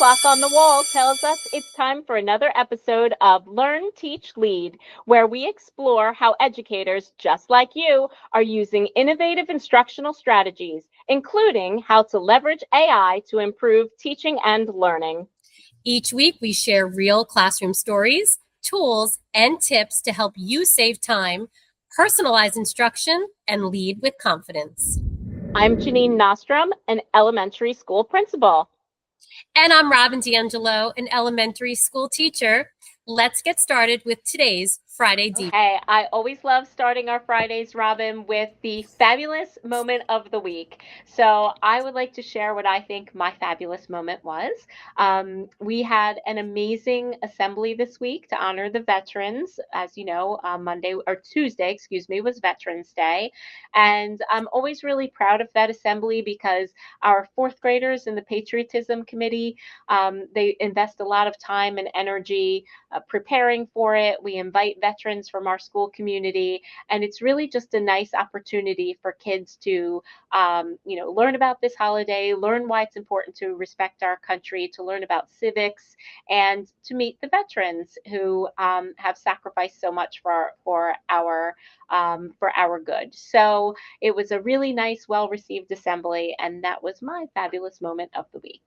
clock on the wall tells us it's time for another episode of Learn, Teach, Lead, where we explore how educators, just like you, are using innovative instructional strategies, including how to leverage AI to improve teaching and learning. Each week, we share real classroom stories, tools, and tips to help you save time, personalize instruction, and lead with confidence. I'm Jeanine Nostrum, an elementary school principal. And I'm Robyn D'Angelo, an elementary school teacher. Let's get started with today's Friday Debrief. Okay, I always love starting our Fridays, Robyn, with the fabulous moment of the week. So I would like to share what I think my fabulous moment was. We had an amazing assembly this week to honor the veterans. As you know, Monday or Tuesday, excuse me, was Veterans Day. And I'm always really proud of that assembly because our fourth graders in the Patriotism Committee, they invest a lot of time and energy preparing for it. We invite veterans from our school community, and it's really just a nice opportunity for kids to, learn about this holiday, learn why it's important to respect our country, to learn about civics, and to meet the veterans who have sacrificed so much for our good. So it was a really nice, well-received assembly, and that was my fabulous moment of the week.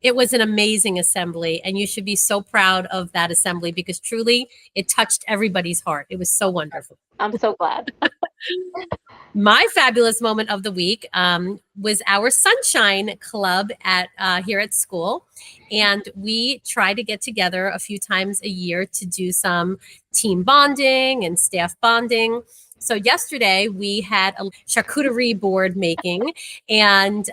It was an amazing assembly, and you should be so proud of that assembly because truly it touched everybody's heart. It was so wonderful. I'm so glad. My fabulous moment of the week was our Sunshine Club here at school. And we try to get together a few times a year to do some team bonding and staff bonding. So yesterday we had a charcuterie board making, and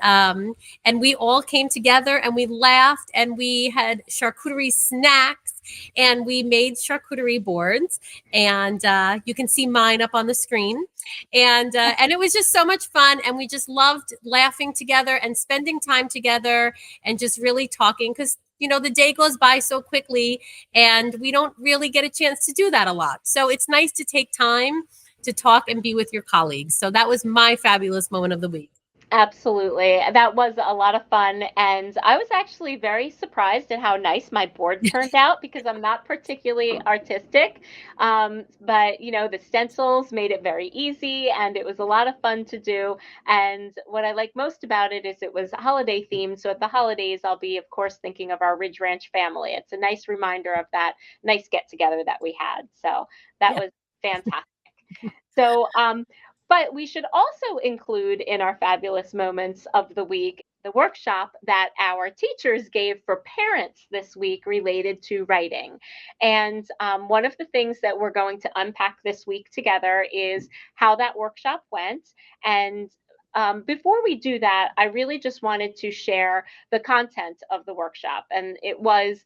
we all came together and we laughed and we had charcuterie snacks and we made charcuterie boards, and you can see mine up on the screen. And it was just so much fun, and we just loved laughing together and spending time together and just really talking because the day goes by so quickly and we don't really get a chance to do that a lot. So it's nice to take time to talk and be with your colleagues. So that was my fabulous moment of the week. Absolutely. That was a lot of fun. And I was actually very surprised at how nice my board turned out because I'm not particularly artistic. But, the stencils made it very easy and it was a lot of fun to do. And what I like most about it is it was holiday themed. So at the holidays, I'll be, of course, thinking of our Ridge Ranch family. It's a nice reminder of that nice get together that we had. So that was fantastic. So, but we should also include in our fabulous moments of the week the workshop that our teachers gave for parents this week related to writing. And one of the things that we're going to unpack this week together is how that workshop went. And before we do that, I really just wanted to share the content of the workshop. And it was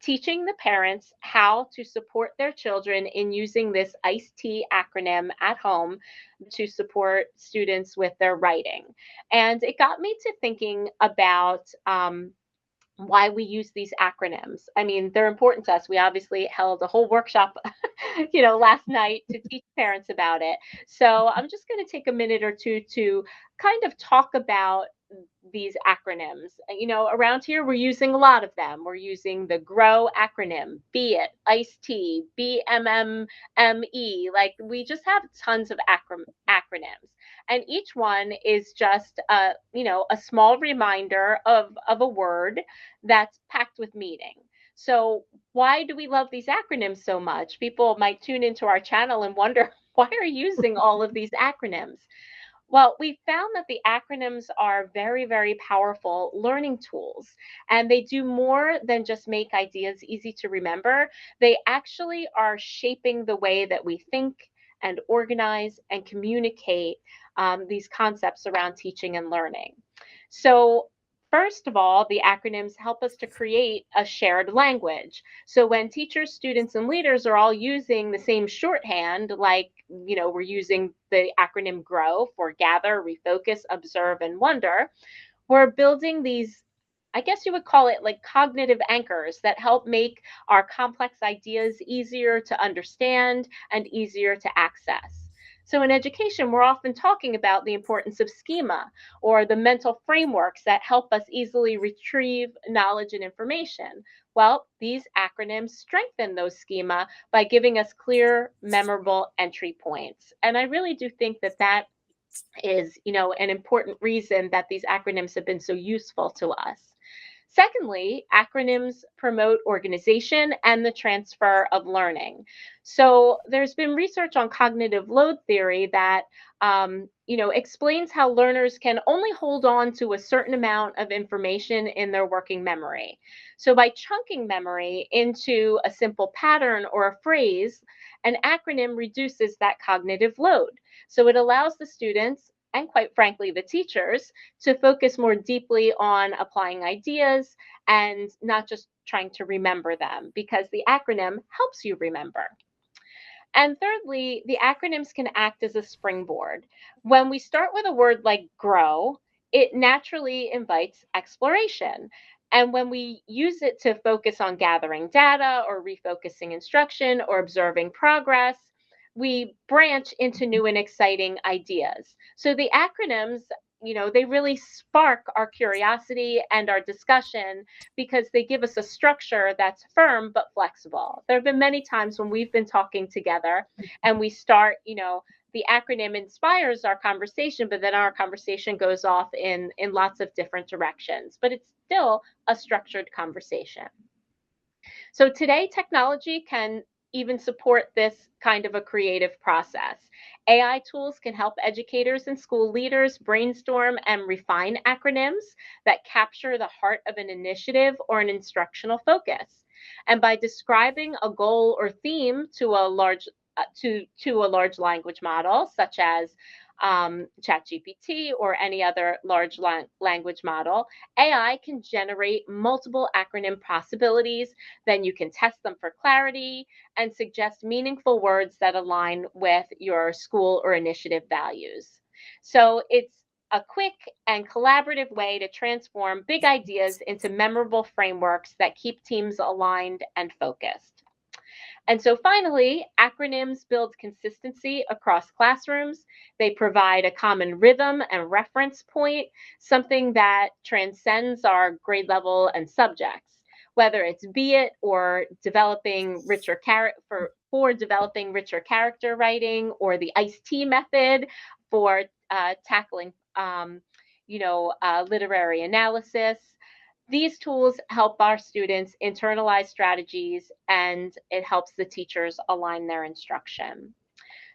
teaching the parents how to support their children in using this ICE-T acronym at home to support students with their writing. And it got me to thinking about why we use these acronyms. I mean, they're important to us. We obviously held a whole workshop, last night to teach parents about it. So I'm just going to take a minute or two to kind of talk about these acronyms. Around here, we're using a lot of them. We're using the GROW acronym, Be It, ICE-T, BMMME. Like, we just have tons of acronyms. And each one is just a small reminder of a word that's packed with meaning. So why do we love these acronyms so much? People might tune into our channel and wonder, why are you using all of these acronyms? Well, we found that the acronyms are very, very powerful learning tools, and they do more than just make ideas easy to remember. They actually are shaping the way that we think and organize and communicate these concepts around teaching and learning. So, first of all, the acronyms help us to create a shared language. So when teachers, students, and leaders are all using the same shorthand, like, we're using the acronym GROW for gather, refocus, observe, and wonder, we're building these, I guess you would call it like cognitive anchors that help make our complex ideas easier to understand and easier to access. So in education, we're often talking about the importance of schema or the mental frameworks that help us easily retrieve knowledge and information. Well, these acronyms strengthen those schema by giving us clear, memorable entry points. And I really do think that that is, an important reason that these acronyms have been so useful to us. Secondly, acronyms promote organization and the transfer of learning. So there's been research on cognitive load theory that explains how learners can only hold on to a certain amount of information in their working memory. So by chunking memory into a simple pattern or a phrase, an acronym reduces that cognitive load. So it allows the students and quite frankly the teachers to focus more deeply on applying ideas and not just trying to remember them because the acronym helps you remember. And thirdly, the acronyms can act as a springboard. When we start with a word like grow, it naturally invites exploration. And when we use it to focus on gathering data or refocusing instruction or observing progress, we branch into new and exciting ideas. So the acronyms, they really spark our curiosity and our discussion because they give us a structure that's firm but flexible. There have been many times when we've been talking together and we start, the acronym inspires our conversation, but then our conversation goes off in lots of different directions, but it's still a structured conversation. So today, technology can even support this kind of a creative process. AI tools can help educators and school leaders brainstorm and refine acronyms that capture the heart of an initiative or an instructional focus. And by describing a goal or theme to a large to a large language model, such as ChatGPT or any other large language model, AI can generate multiple acronym possibilities. Then you can test them for clarity and suggest meaningful words that align with your school or initiative values. So it's a quick and collaborative way to transform big ideas into memorable frameworks that keep teams aligned and focused. And so finally, acronyms build consistency across classrooms. They provide a common rhythm and reference point, something that transcends our grade level and subjects, whether it's be it or developing richer for developing richer character writing or the ICE-T method for tackling literary analysis. These tools help our students internalize strategies and it helps the teachers align their instruction.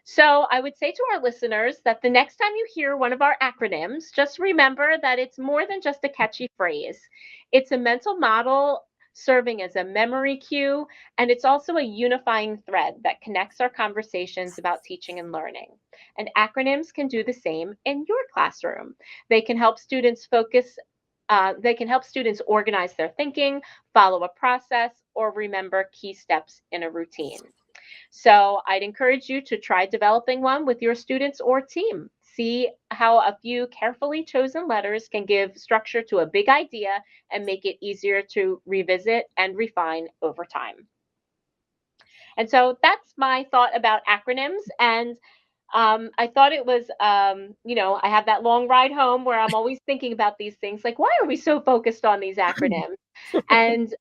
So I would say to our listeners that the next time you hear one of our acronyms, just remember that it's more than just a catchy phrase. It's a mental model serving as a memory cue, and it's also a unifying thread that connects our conversations about teaching and learning. And acronyms can do the same in your classroom. They can help students organize their thinking, follow a process, or remember key steps in a routine. So I'd encourage you to try developing one with your students or team. See how a few carefully chosen letters can give structure to a big idea and make it easier to revisit and refine over time. And so that's my thought about acronyms. And I thought it was, I have that long ride home where I'm always thinking about these things like, why are we so focused on these acronyms? And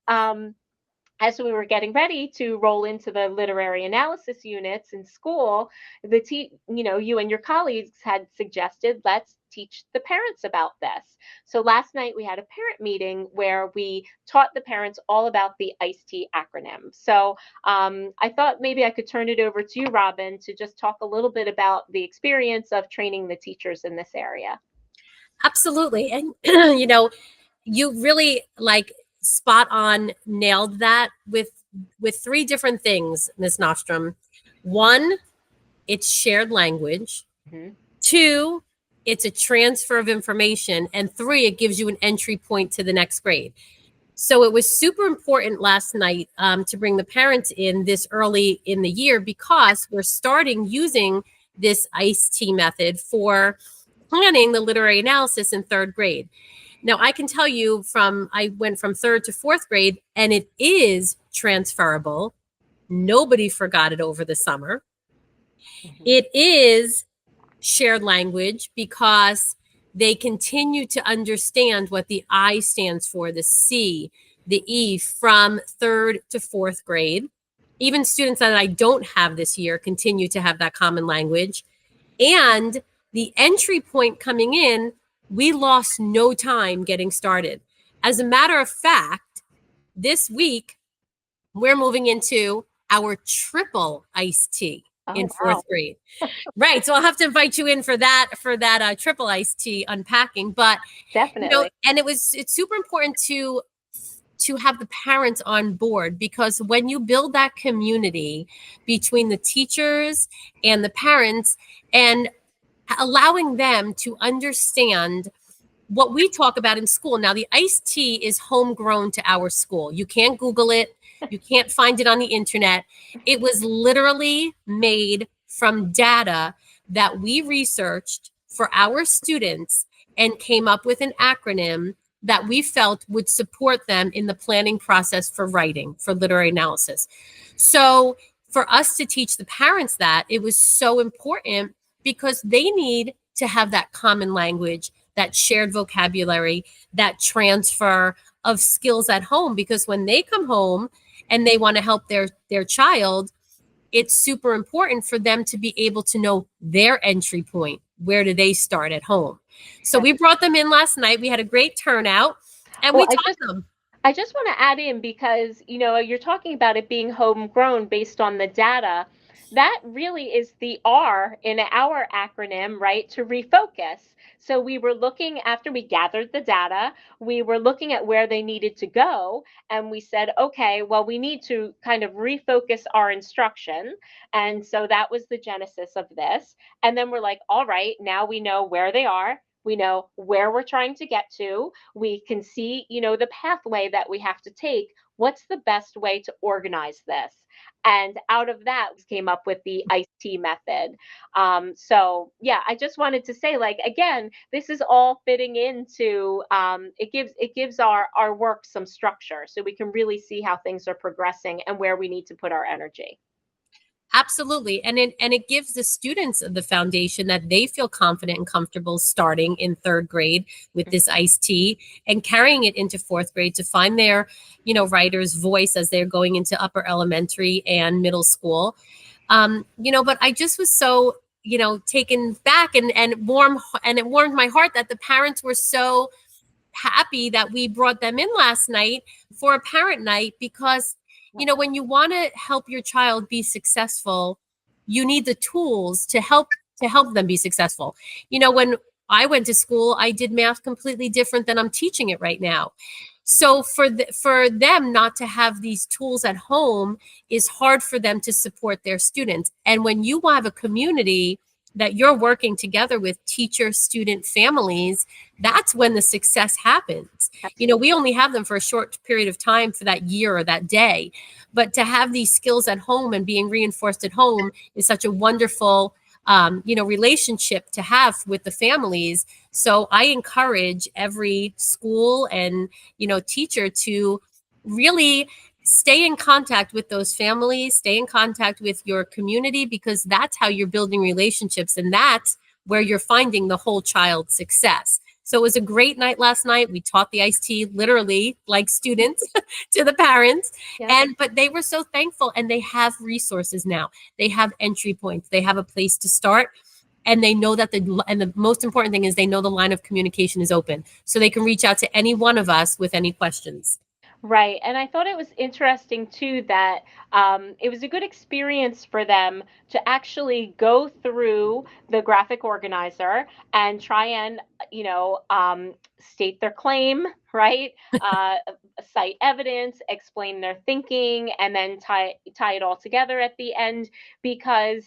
as we were getting ready to roll into the literary analysis units in school, you and your colleagues had suggested let's teach the parents about this. So last night we had a parent meeting where we taught the parents all about the ICE-T acronym. So I thought maybe I could turn it over to you, Robyn, to just talk a little bit about the experience of training the teachers in this area. Absolutely. And, you really spot on nailed that with three different things, Ms. Nostrom. One, it's shared language. Mm-hmm. Two, it's a transfer of information. And three, it gives you an entry point to the next grade. So it was super important last night to bring the parents in this early in the year because we're starting using this ICE-T method for planning the literary analysis in third grade. Now, I can tell you I went from third to fourth grade, and it is transferable. Nobody forgot it over the summer. Mhm. It is shared language because they continue to understand what the I stands for, the C, the E from third to fourth grade. Even students that I don't have this year continue to have that common language. And the entry point coming in, we lost no time getting started. As a matter of fact, this week, we're moving into our triple iced tea in Oh, wow. fourth grade. Right. So I'll have to invite you in for that triple iced tea unpacking. But Definitely. and it's super important to have the parents on board, because when you build that community between the teachers and the parents and allowing them to understand what we talk about in school. Now, the iced tea is homegrown to our school. You can't Google it, you can't find it on the internet. It was literally made from data that we researched for our students and came up with an acronym that we felt would support them in the planning process for writing, for literary analysis. So, for us to teach the parents that, it was so important because they need to have that common language, that shared vocabulary, that transfer of skills at home. Because when they come home and they want to help their child, it's super important for them to be able to know their entry point. Where do they start at home? So we brought them in last night. We had a great turnout and Well, we taught them. I just want to add in because, you're talking about it being homegrown based on the data. That really is the R in our acronym, right? To refocus. So we were looking after we gathered the data, we were looking at where they needed to go, and we said, okay, well, we need to kind of refocus our instruction. And so that was the genesis of this. And then we're like, all right, now we know where they are. We know where we're trying to get to. We can see, the pathway that we have to take. What's the best way to organize this? And out of that came up with the ICE method. So yeah, I just wanted to say, like, again, this is all fitting into, it gives our work some structure so we can really see how things are progressing and where we need to put our energy. Absolutely. And it gives the students the foundation that they feel confident and comfortable starting in third grade with this iced tea and carrying it into fourth grade to find their, writer's voice as they're going into upper elementary and middle school. But I just was so, taken back and it warmed my heart that the parents were so happy that we brought them in last night for a parent night, because when you want to help your child be successful, you need the tools to help them be successful. When I went to school, I did math completely different than I'm teaching it right now. So for them not to have these tools at home is hard for them to support their students. And when you have a community that you're working together with, teacher, student, families, that's when the success happens. We only have them for a short period of time for that year or that day, but to have these skills at home and being reinforced at home is such a wonderful relationship to have with the families. So I encourage every school and teacher to really stay in contact with those families, stay in contact with your community, because that's how you're building relationships, and that's where you're finding the whole child's success. So it was a great night last night. We taught the iced tea literally like students to the parents. Yeah. But they were so thankful, and they have resources now. They have entry points. They have a place to start. And they know that the most important thing is they know the line of communication is open. So they can reach out to any one of us with any questions. Right. And I thought it was interesting too that it was a good experience for them to actually go through the graphic organizer and try and, state their claim, right? Cite evidence, explain their thinking, and then tie it all together at the end, because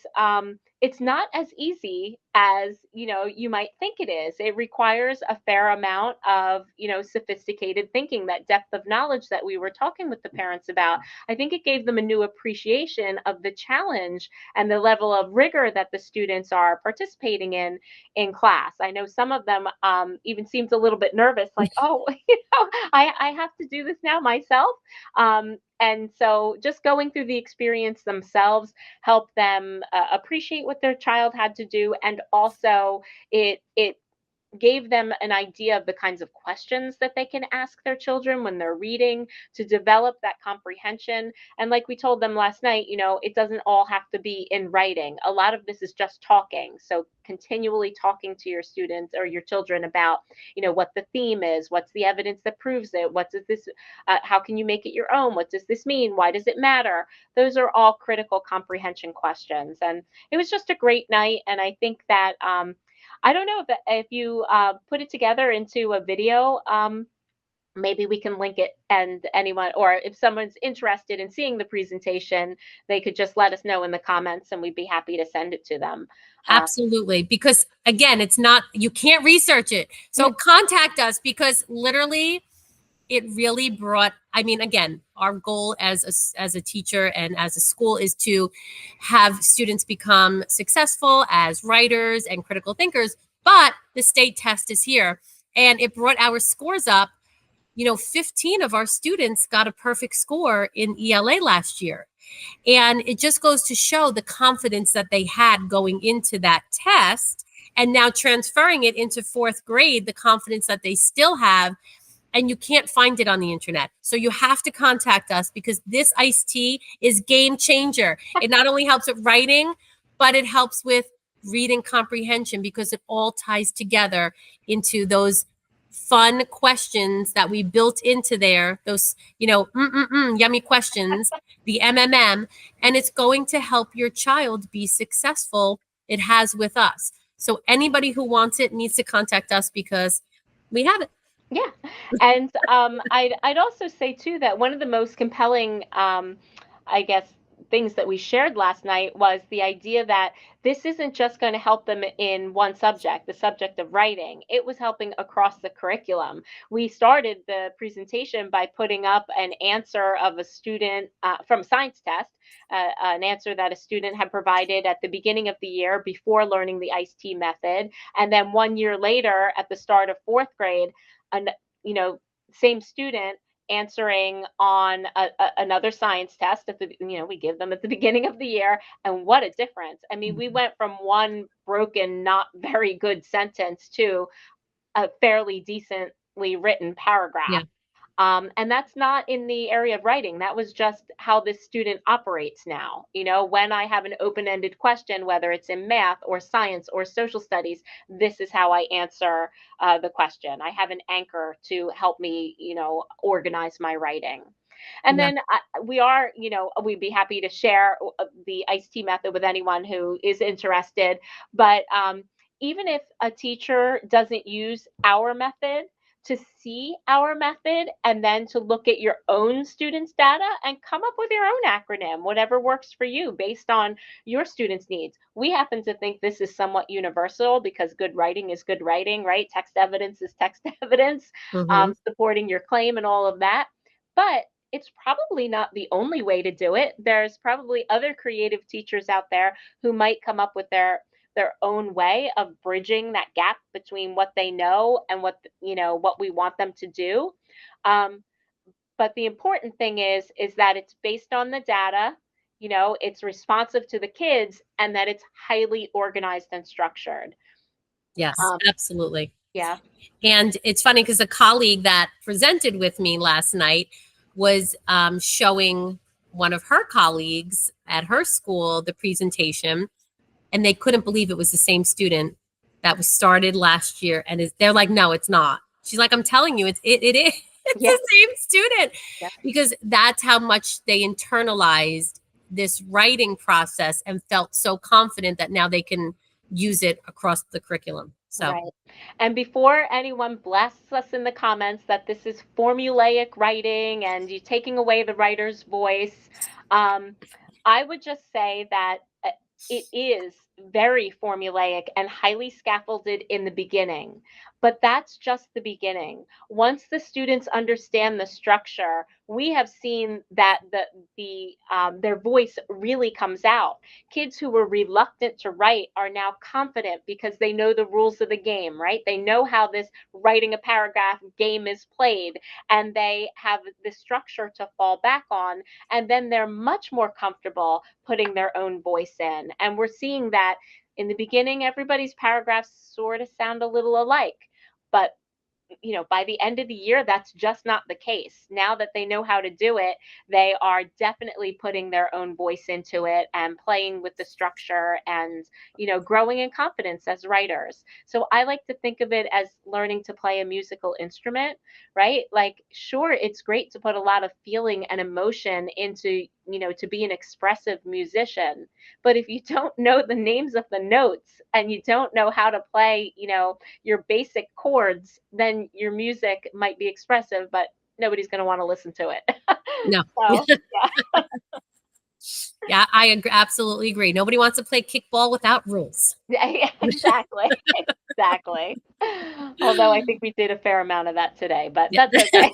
it's not as easy as you might think it is. It requires a fair amount of sophisticated thinking, that depth of knowledge that we were talking with the parents about. I think it gave them a new appreciation of the challenge and the level of rigor that the students are participating in class. I know some of them even seemed a little bit nervous, like, oh, I have to do this now myself. And so just going through the experience themselves helped them appreciate what their child had to do, and also it gave them an idea of the kinds of questions that they can ask their children when they're reading to develop that comprehension. And like we told them last night, it doesn't all have to be in writing. A lot of this is just talking. So continually talking to your students or your children about, what the theme is, what's the evidence that proves it, what does this, how can you make it your own? What does this mean? Why does it matter? Those are all critical comprehension questions. And it was just a great night. And I think that, I don't know if you put it together into a video. Maybe we can link it, and anyone, or if someone's interested in seeing the presentation, they could just let us know in the comments, and we'd be happy to send it to them. Absolutely. Because again, it's not, you can't research it. So contact us, because literally it really brought, I mean, again, our goal as a teacher and as a school is to have students become successful as writers and critical thinkers. But the state test is here, and it brought our scores up. 15 of our students got a perfect score in ELA last year. And it just goes to show the confidence that they had going into that test, and now transferring it into fourth grade, the confidence that they still have. And you can't find it on the internet. So you have to contact us, because this iced tea is game changer. It not only helps with writing, but it helps with reading comprehension, because it all ties together into those fun questions that we built into there, those, yummy questions, the MMM, and it's going to help your child be successful. It has with us. So anybody who wants it needs to contact us, because we have it. Yeah. And I'd also say too that one of the most compelling, I guess, things that we shared last night was the idea that this isn't just going to help them in one subject, the subject of writing. It was helping across the curriculum. We started the presentation by putting up an answer of a student from a science test, an answer that a student had provided at the beginning of the year before learning the iced tea method. And then 1 year later, at the start of fourth grade, an, same student answering on another science test at the, we give them at the beginning of the year. And what a difference. I mean, we went from one broken, not very good sentence to a fairly decently written paragraph. Yeah. And that's not in the area of writing. That was just how this student operates now. When I have an open-ended question, whether it's in math or science or social studies, this is how I answer the question. I have an anchor to help me, organize my writing. And Yeah. then we'd be happy to share the iced tea method with anyone who is interested. But even if a teacher doesn't use our method, to see our method and then to look at your own students' data and come up with your own acronym, whatever works for you based on your students' needs. We happen to think this is somewhat universal, because good writing is good writing, right? Text evidence is text evidence, Mm-hmm. supporting your claim and all of that. But it's probably not the only way to do it. There's probably other creative teachers out there who might come up with their own way of bridging that gap between what they know and what we want them to do. Um, but the important thing is that it's based on the data, it's responsive to the kids, and that it's highly organized and structured. Yes, Um, absolutely. yeah. And it's funny, because a colleague that presented with me last night was showing one of her colleagues at her school the presentation, and they couldn't believe it was the same student that was started last year. And they're like, no, it's not. She's like, I'm telling you, it is. It's Yeah. the same student, Yeah. because that's how much they internalized this writing process and felt so confident that now they can use it across the curriculum. So Right. And before anyone blasts us in the comments that this is formulaic writing and you taking away the writer's voice, um, I would just say that it is very formulaic and highly scaffolded in the beginning. But that's just the beginning. Once the students understand the structure, we have seen that their voice really comes out. Kids who were reluctant to write are now confident because they know the rules of the game, right? They know how this writing a paragraph game is played, and they have the structure to fall back on, and then they're much more comfortable putting their own voice in. And we're seeing that in the beginning, everybody's paragraphs sort of sound a little alike, but by the end of the year, that's just not the case. Now that they know how to do it, they are definitely putting their own voice into it and playing with the structure and, growing in confidence as writers. So I like to think of it as learning to play a musical instrument, right? Like, sure, it's great to put a lot of feeling and emotion into, to be an expressive musician. But if you don't know the names of the notes and you don't know how to play, your basic chords, then your music might be expressive, but nobody's going to want to listen to it. No. So, yeah. Yeah, I absolutely agree. Nobody wants to play kickball without rules. Yeah, exactly. Exactly. Although I think we did a fair amount of that today, but Yeah. that's okay.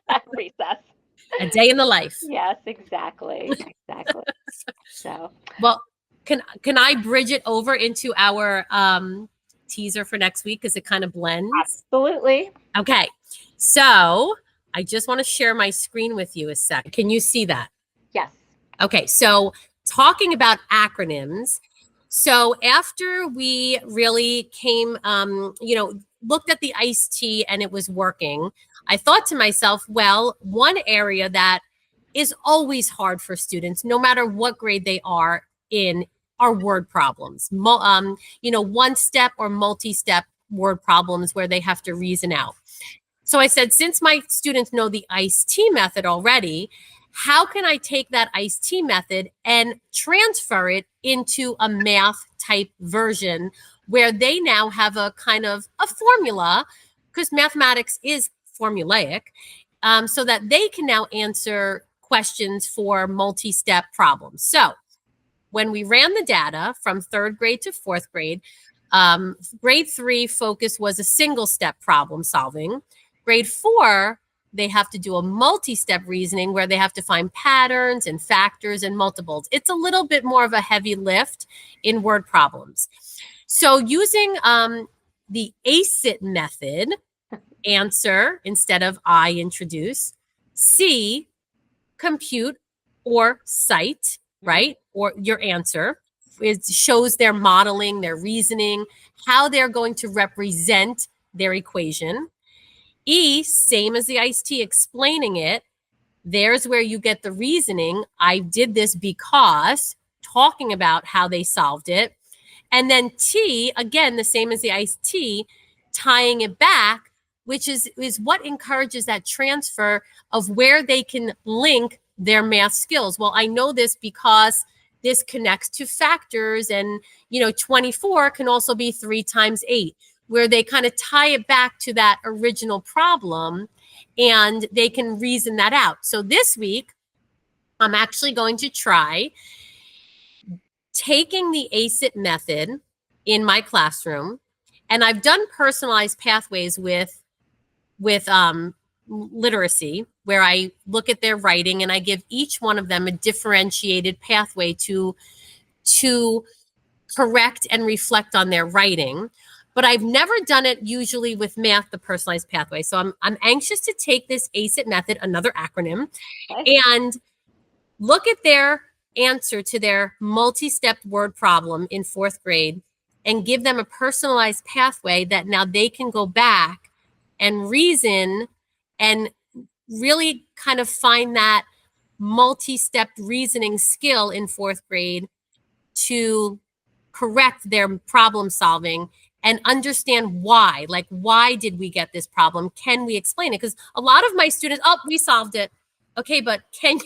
At recess. A day in the life. Yes, exactly. Exactly. So, well, can I bridge it over into our teaser for next week because it kind of blends? Absolutely. Okay. So I just want to share my screen with you a sec. Can you see that? Yes. Okay. So talking about acronyms. So after we really came, looked at the iced tea and it was working, I thought to myself, well, one area that is always hard for students, no matter what grade they are in, are word problems. One step or multi-step word problems where they have to reason out. So I said, since my students know the iced tea method already, how can I take that iced tea method and transfer it into a math type version where they now have a kind of a formula, because mathematics is formulaic, so that they can now answer questions for multi-step problems. So when we ran the data from third grade to fourth grade, grade 3 focus was a single step problem solving. Grade 4, they have to do a multi-step reasoning where they have to find patterns and factors and multiples. It's a little bit more of a heavy lift in word problems. So using the ACIT method, answer instead of I introduce, C, compute or cite, right? Or your answer. It shows their modeling, their reasoning, how they're going to represent their equation. E, same as the iced tea, explaining it. There's where you get the reasoning. I did this because, talking about how they solved it. And then T, again, the same as the iced tea, tying it back, which is what encourages that transfer of where they can link their math skills. Well, I know this because this connects to factors, and 24 can also be 3 times 8, where they kind of tie it back to that original problem and they can reason that out. So this week, I'm actually going to try taking the ACIT method in my classroom, and I've done personalized pathways with literacy, where I look at their writing and I give each one of them a differentiated pathway to correct and reflect on their writing. But I've never done it usually with math, the personalized pathway. So I'm anxious to take this ACIT method, another acronym, and look at their answer to their multi-step word problem in fourth grade and give them a personalized pathway that now they can go back and reason and really kind of find that multi-step reasoning skill in fourth grade to correct their problem solving and understand why. Like, why did we get this problem? Can we explain it? Because a lot of my students, we solved it. Okay, but can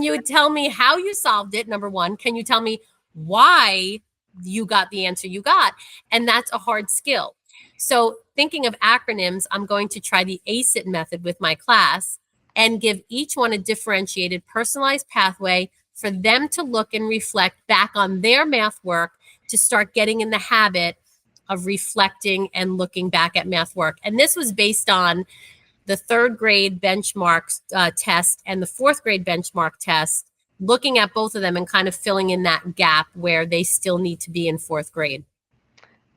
you tell me how you solved it? Number one, can you tell me why you got the answer you got? And that's a hard skill. So thinking of acronyms, I'm going to try the ACIT method with my class and give each one a differentiated, personalized pathway for them to look and reflect back on their math work to start getting in the habit of reflecting and looking back at math work. And this was based on the third grade benchmark test and the fourth grade benchmark test, looking at both of them and kind of filling in that gap where they still need to be in fourth grade.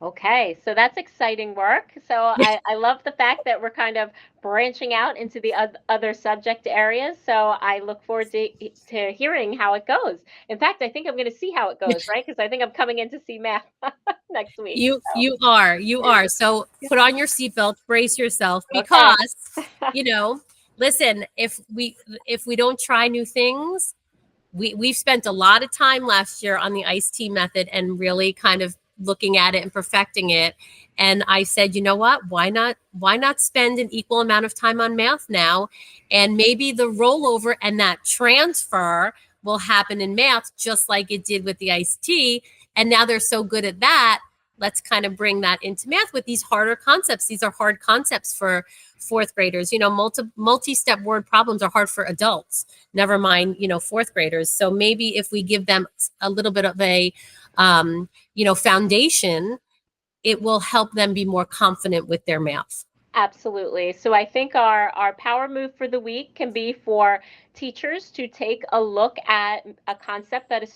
Okay, so that's exciting work. So I love the fact that we're kind of branching out into the other subject areas. So I look forward to hearing how it goes. In fact, I think I'm going to see how it goes, right? Because I think I'm coming in to see math next week. You are. So put on your seatbelt, brace yourself, Okay. because listen, if we don't try new things, we've spent a lot of time last year on the iced tea method and really kind of looking at it and perfecting it. And I said, you know what? Why not spend an equal amount of time on math now? And maybe the rollover and that transfer will happen in math just like it did with the iced tea. And now they're so good at that. Let's kind of bring that into math with these harder concepts. These are hard concepts for fourth graders. Multi-step word problems are hard for adults, never mind, fourth graders. So maybe if we give them a little bit of a, foundation, it will help them be more confident with their math. Absolutely. So I think our power move for the week can be for teachers to take a look at a concept that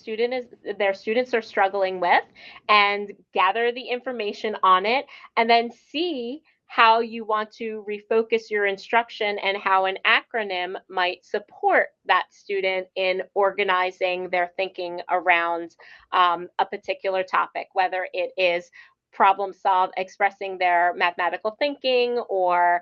their students are struggling with and gather the information on it, and then see how you want to refocus your instruction and how an acronym might support that student in organizing their thinking around a particular topic, whether it is expressing their mathematical thinking, or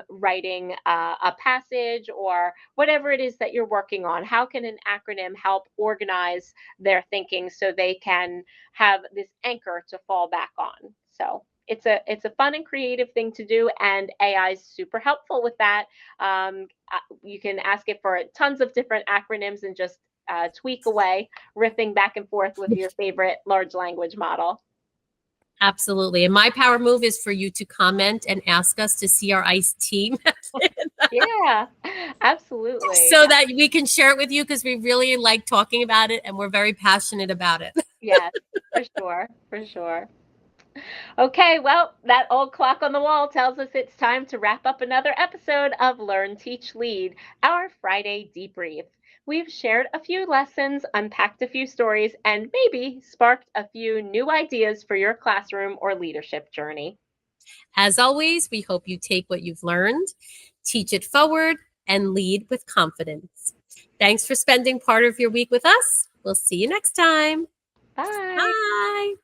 writing a passage, or whatever it is that you're working on. How can an acronym help organize their thinking so they can have this anchor to fall back on? So it's a fun and creative thing to do, and AI is super helpful with that. You can ask it for tons of different acronyms and just tweak away, riffing back and forth with your favorite large language model. Absolutely. And my power move is for you to comment and ask us to see our iced tea method. Yeah, absolutely. So that we can share it with you, because we really like talking about it and we're very passionate about it. Yes, for sure, for sure. Okay, well, that old clock on the wall tells us it's time to wrap up another episode of Learn, Teach, Lead, our Friday debrief. We've shared a few lessons, unpacked a few stories, and maybe sparked a few new ideas for your classroom or leadership journey. As always, we hope you take what you've learned, teach it forward, and lead with confidence. Thanks for spending part of your week with us. We'll see you next time. Bye. Bye.